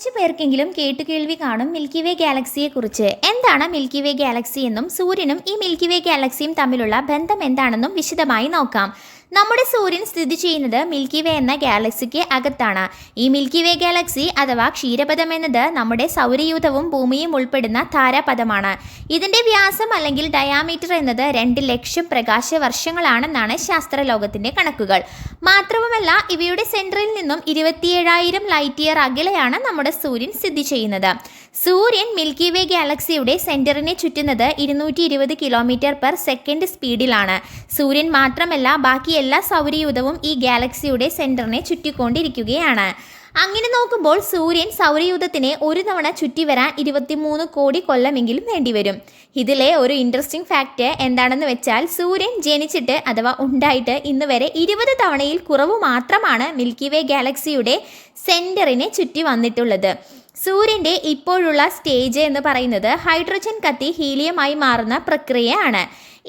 കുറച്ചു പേർക്കെങ്കിലും കേട്ടുകേൾവി കാണും മിൽക്കി വേ ഗാലക്സിയെക്കുറിച്ച്. എന്താണ് മിൽക്കി വേ ഗാലക്സി എന്നും സൂര്യനും ഈ മിൽക്കി വേ ഗാലക്സിയും തമ്മിലുള്ള ബന്ധം എന്താണെന്നും വിശദമായി നോക്കാം. നമ്മുടെ സൂര്യൻ സ്ഥിതി ചെയ്യുന്നത് മിൽക്കി വേ എന്ന ഗാലക്സിക്ക് അകത്താണ്. ഈ മിൽക്കി വേ ഗാലക്സി അഥവാ ക്ഷീരപഥം എന്നത് നമ്മുടെ സൗരയൂഥവും ഭൂമിയും ഉൾപ്പെടുന്ന താരാപഥമാണ്. ഇതിന്റെ വ്യാസം അല്ലെങ്കിൽ ഡയാമീറ്റർ എന്നത് 2 ലക്ഷം പ്രകാശ വർഷങ്ങളാണെന്നാണ് ശാസ്ത്രലോകത്തിന്റെ കണക്കുകൾ. മാത്രവുമല്ല, ഇവയുടെ സെൻട്രൽ നിന്നും 27,000 ലൈറ്റ് ഇയർ അകലെയാണ് നമ്മുടെ സൂര്യൻ സ്ഥിതി ചെയ്യുന്നത്. സൂര്യൻ മിൽക്കി വേ ഗാലക്സിയുടെ സെന്ററിനെ ചുറ്റുന്നത് 220 km/s സ്പീഡിലാണ്. സൂര്യൻ മാത്രമല്ല, ബാക്കി എല്ലാ സൗരയൂഥവും ഈ ഗാലക്സിയുടെ സെന്ററിനെ ചുറ്റിക്കൊണ്ടിരിക്കുകയാണ്. അങ്ങനെ നോക്കുമ്പോൾ സൂര്യൻ സൗരയൂഥത്തിനെ ഒരു തവണ ചുറ്റിവരാൻ 23 കോടി കൊല്ലമെങ്കിലും വേണ്ടിവരും. ഇതിലെ ഒരു ഇൻട്രസ്റ്റിംഗ് ഫാക്റ്റ് എന്താണെന്ന് വെച്ചാൽ, സൂര്യൻ ജനിച്ചിട്ട് അഥവാ ഉണ്ടായിട്ട് ഇന്ന് വരെ 20 തവണയിൽ കുറവ് മാത്രമാണ് മിൽക്കി വേ ഗാലക്സിയുടെ സെന്ററിനെ ചുറ്റി വന്നിട്ടുള്ളത്. സൂര്യൻ്റെ ഇപ്പോഴുള്ള സ്റ്റേജ് എന്ന് പറയുന്നത് ഹൈഡ്രജൻ കത്തി ഹീലിയമായി മാറുന്ന പ്രക്രിയയാണ്.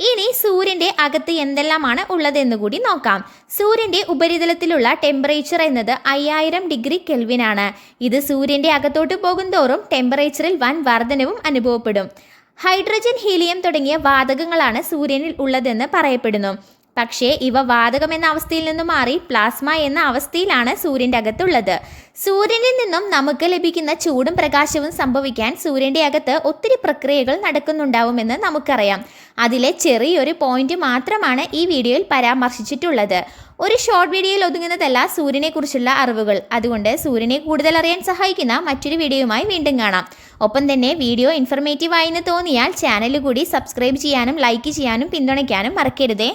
ഇനി സൂര്യൻ്റെ അകത്ത് എന്തെല്ലാമാണ് ഉള്ളതെന്ന് കൂടി നോക്കാം. സൂര്യൻ്റെ ഉപരിതലത്തിലുള്ള ടെമ്പറേച്ചർ എന്നത് 5000 ഡിഗ്രി കെൽവിനാണ്. ഇത് സൂര്യൻ്റെ അകത്തോട്ട് പോകുന്തോറും ടെമ്പറേച്ചറിൽ വൻ വർധനവും അനുഭവപ്പെടും. ഹൈഡ്രജൻ, ഹീലിയം തുടങ്ങിയ വാതകങ്ങളാണ് സൂര്യനിൽ ഉള്ളതെന്ന് പറയപ്പെടുന്നു. പക്ഷേ ഇവ വാതകം എന്ന അവസ്ഥയിൽ നിന്നും മാറി പ്ലാസ്മ എന്ന അവസ്ഥയിലാണ് സൂര്യൻ്റെ അകത്തുള്ളത്. സൂര്യനിൽ നിന്നും നമുക്ക് ലഭിക്കുന്ന ചൂടും പ്രകാശവും സംഭവിക്കാൻ സൂര്യൻ്റെ അകത്ത് ഒത്തിരി പ്രക്രിയകൾ നടക്കുന്നുണ്ടാവുമെന്ന് നമുക്കറിയാം. അതിലെ ചെറിയൊരു പോയിന്റ് മാത്രമാണ് ഈ വീഡിയോയിൽ പരാമർശിച്ചിട്ടുള്ളത്. ഒരു ഷോർട്ട് വീഡിയോയിൽ ഒതുങ്ങുന്നതല്ല സൂര്യനെക്കുറിച്ചുള്ള അറിവുകൾ. അതുകൊണ്ട് സൂര്യനെ കൂടുതൽ അറിയാൻ സഹായിക്കുന്ന മറ്റൊരു വീഡിയോയുമായി വീണ്ടും കാണാം. ഒപ്പം തന്നെ വീഡിയോ ഇൻഫർമേറ്റീവ് ആയെന്ന് തോന്നിയാൽ ചാനൽ കൂടി സബ്സ്ക്രൈബ് ചെയ്യാനും ലൈക്ക് ചെയ്യാനും പിന്തുണയ്ക്കാനും മറക്കരുതേ.